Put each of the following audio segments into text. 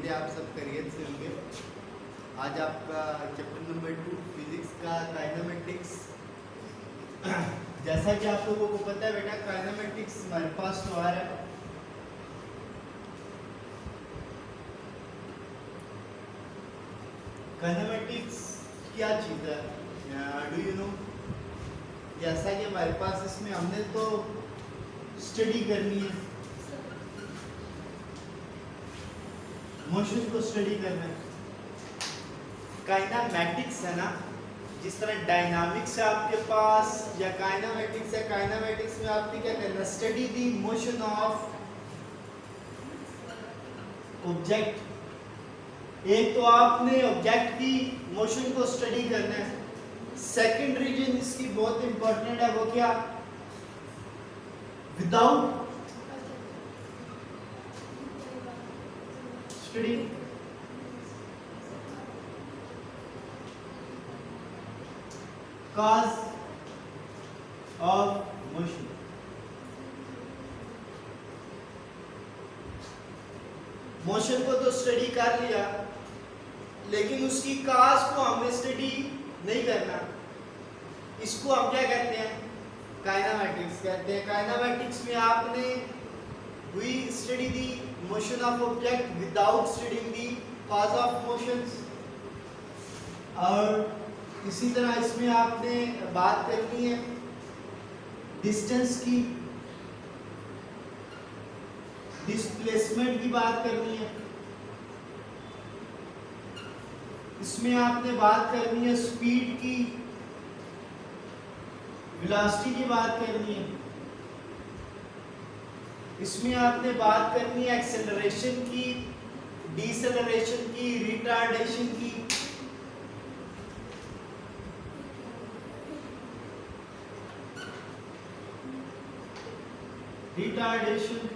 है आप सब खैरियत से होंगे। आज आपका चैप्टर नंबर 2 फिजिक्स का काइनेमेटिक्स। जैसा कि आप लोगों को पता है बेटा, काइनेमेटिक्स हमारे पास तो आ रहा है। काइनेमेटिक्स क्या चीज़ है, डू यू नो? जैसा कि हमारे पास इसमें हमने तो स्टडी करनी है, मोशन को स्टडी करना है। काइनेमेटिक्स है ना, जिस तरह डायनामिक्स है आपके पास या काइनेमेटिक्स है। काइनेमेटिक्स में आपने क्या करना है? Study the motion of object. एक तो आपने ऑब्जेक्ट की मोशन को स्टडी करना है। सेकंड रीजन इसकी बहुत इंपॉर्टेंट है, वो क्या? Without study cause of motion। Motion को तो स्टडी कर लिया, लेकिन उसकी काज को हमने स्टडी नहीं करना। इसको हम क्या कहते हैं? काइनेमेटिक्स कहते हैं। काइनेमेटिक्स में आपने we study the motion of object without studying the cause of motions. और इसी तरह इसमें आपने बात करनी है डिस्टेंस की, डिस्प्लेसमेंट की बात करनी है। इसमें आपने बात करनी है स्पीड की, वेलोसिटी की बात करनी है। इसमें आपने बात करनी है एक्सेलरेशन की, डिसेलरेशन की, रिटार्डेशन की। रिटार्डेशन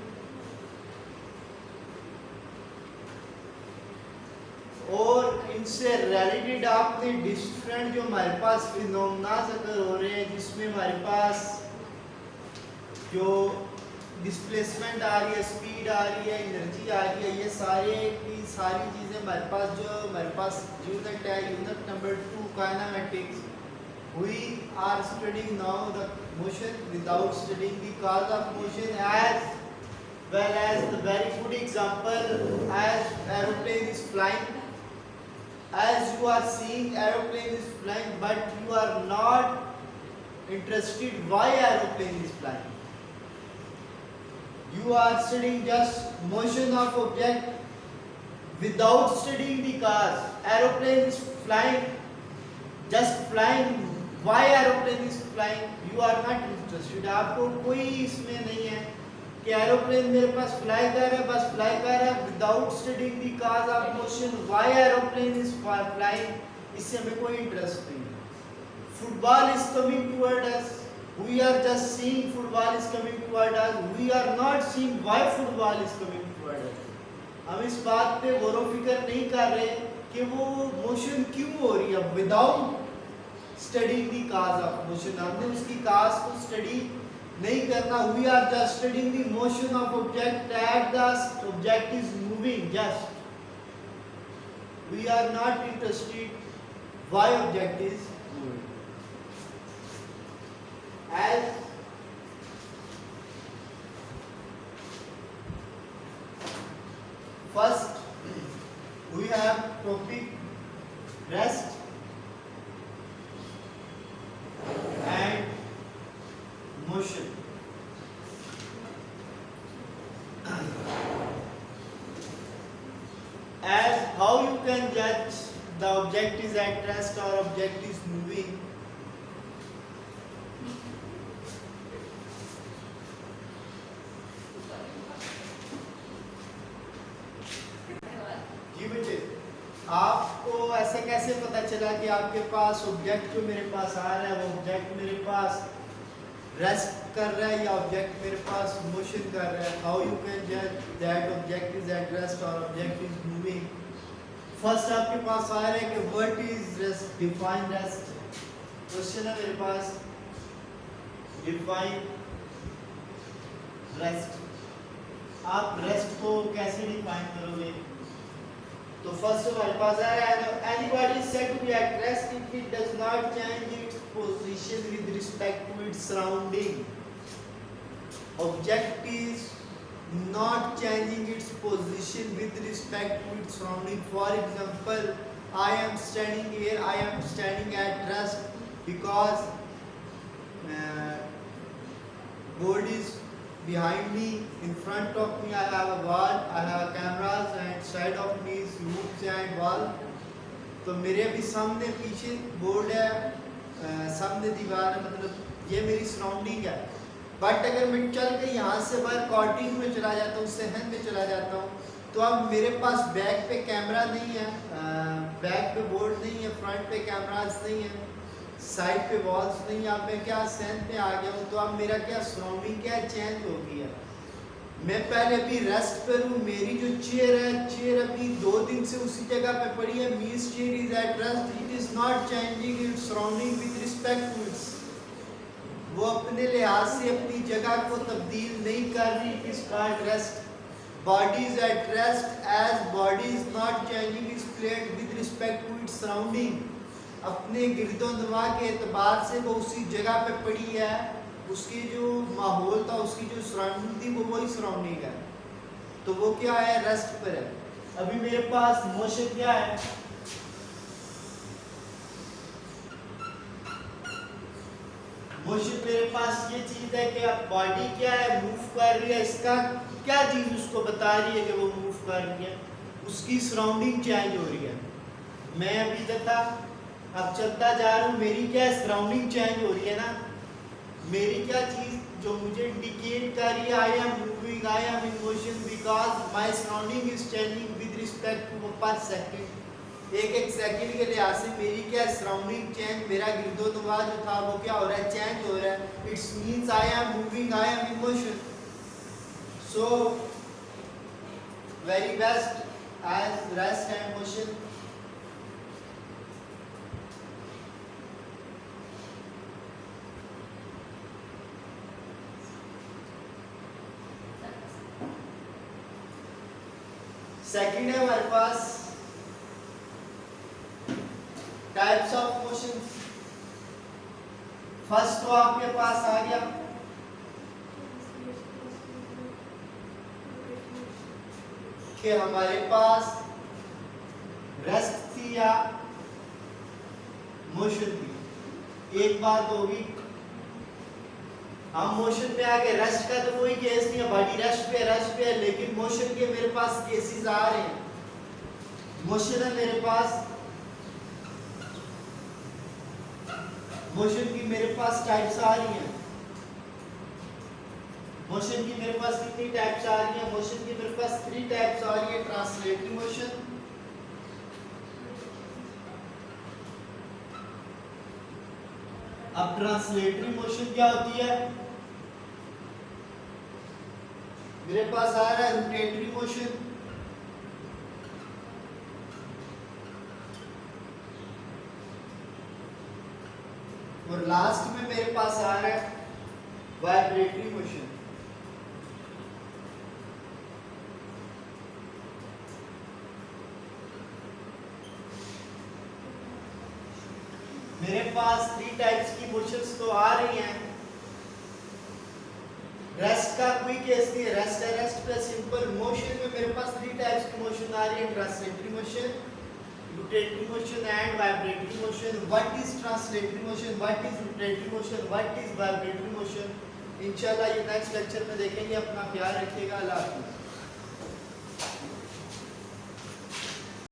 और इनसे रिलेटेड आपने डिफरेंट जो हमारे पास फिनोमेना अगर हो रहे हैं, जिसमें हमारे पास जो डिस्प्लेसमेंट आ रही है, स्पीड आ रही है, एनर्जी आ रही है, ये सारे की सारी चीज़ें हमारे पास जो हमारे पास यूनिट है, unit number 2 kinematics. We are studying now the motion without studying the cause of motion, as well as the very good example as aeroplane is flying. As you are seeing aeroplane is flying, but you are not interested why aeroplane is flying. You are studying just motion of object without studying the cause. Aeroplane is flying, just flying. Why aeroplane is flying? You are not interested. आपको कोई इसमें नहीं है कि aeroplane मेरे पास fly कर रहा है, बस फ्लाई कर रहा है without studying the cause of motion. Why aeroplane is flying, इससे हमें कोई इंटरेस्ट नहीं है। Football is coming toward us, we are just seeing football is coming toward us, we are not seeing why football is coming toward us. हम इस बात पे गौर व फिक्र नहीं कर रहे कि वो मोशन क्यों हो रही है। Without studying the cause of motion, हमने उसकी कॉज को स्टडी नहीं करना। We are just studying the motion of object at the object is moving just. We are not interested why object is moving. As first we have topic rest and motion। As how you can judge the object is at rest or object is moving? जी बेटे, आपको ऐसे कैसे पता चला कि आपके पास object जो मेरे पास आ रहा है वो ऑब्जेक्ट मेरे पास रेस्ट कर रहा है या ऑब्जेक्ट मेरे पास मोशन कर रहा है? हाउ यू कैन जज that object is at rest और ऑब्जेक्ट इज मूविंग? फर्स्ट आपके पास आ रहा है कि what is rest, define rest. Question है मेरे पास, डिफाइन रेस्ट। आप रेस्ट को कैसे डिफाइन करोगे? तो फर्स्ट हमारे पास आ रहा है anybody is said to be at rest if it does not change its position with respect to its surrounding. Object is not changing its position with respect to its surrounding. For example, I am standing here, I am standing at rest because board is behind me, in front of me I have a wall, I have cameras, and side of me is roofs and wall. तो मेरे भी सामने पीछे board है, सामने दीवार है, मतलब ये मेरी सराउंडिंग है. बट अगर मैं चल के यहाँ से बाहर कॉर्टिंग में चला जाता हूँ, सहन में चला जाता हूँ, तो अब मेरे पास बैक पे कैमरा नहीं है, बैक पे बोर्ड नहीं है, फ्रंट पे कैमरास नहीं है, साइड पे वॉल्स नहीं है. अब मैं क्या सहन पे आ गया हूँ, तो अब मेरा क्या सराउंडिंग क्या चेंज हो गई है. मैं पहले अभी रेस्ट पर हूँ, मेरी जो चेयर है, चेयर अभी 2 दिन से उसी जगह पे पड़ी है. Means chair is at rest, it is not changing its surrounding with respect to its. वो अपने लिहाज से अपनी जगह को तब्दील नहीं कर रही. It is called rest. Body is at rest as body is not changing its plate with respect to its surrounding. अपने गिरदोनवा के एतबार से वो उसी जगह पे पड़ी है, उसकी जो माहौल था, उसकी जो सराउंडिंग थी, वो वही सराउंडिंग है. तो वो क्या है, रेस्ट पर है. अभी मेरे पास मोशन क्या है, मोशन मेरे पास ये चीज है कि अब बॉडी क्या है, मूव कर रही है. इसका क्या चीज उसको बता रही है कि वो मूव कर रही है, उसकी सराउंडिंग चेंज हो रही है. मैं अभी तथा अब चलता जा रहा हूँ, मेरी क्या सराउंडिंग चेंज हो रही है ना. मेरी क्या चीज जो मुझे इंडिकेट कर रही है, I am moving, I am in motion because my surrounding is changing with respect to per second. एक एक सेकंड के लिहाज से मेरी क्या सराउंडिंग चेंज, मेरा गिरदोनवा जो था वो क्या हो रहा है, चेंज हो रहा है. It's means I am moving, I am in motion. So very best as rest and motion. Second है हमारे पास टाइप्स ऑफ मोशन. फर्स्ट तो आपके पास आ गया कि हमारे पास रेस्ट थी या मोशन थी. एक बात होगी, हम मोशन पे आ गए. रेस्ट का तो कोई केस नहीं है, बॉडी रेस्ट पे है, लेकिन मोशन के मेरे पास केसेस आ रहे हैं. मोशन है मेरे पास, मोशन की मेरे पास टाइप्स आ रही हैं. मोशन की मेरे पास कितनी टाइप्स आ रही हैं, मोशन की मेरे पास 3 टाइप्स आ रही है. ट्रांसलेटरी मोशन, अब ट्रांसलेटरी मोशन क्या होती है, मेरे पास आ रहा है रोटेटरी मोशन, और लास्ट में मेरे पास आ रहा है वाइब्रेटरी मोशन. मेरे पास 3 टाइप्स की मोशंस तो आ रही हैं. रेस्ट का कोई केस नहीं है, रेस्ट है, रेस्ट पे सिंपल. मोशन में मेरे पास 3 टाइप्स की मोशन आ रही है, translatory motion, rotatory motion and vibratory motion. What is translatory motion, what is rotatory motion, what is vibratory motion, इंशाल्लाह ये नेक्स्ट लेक्चर में देखेंगे. अपना ख्याल रखिएगा. अल्लाह हाफिज़.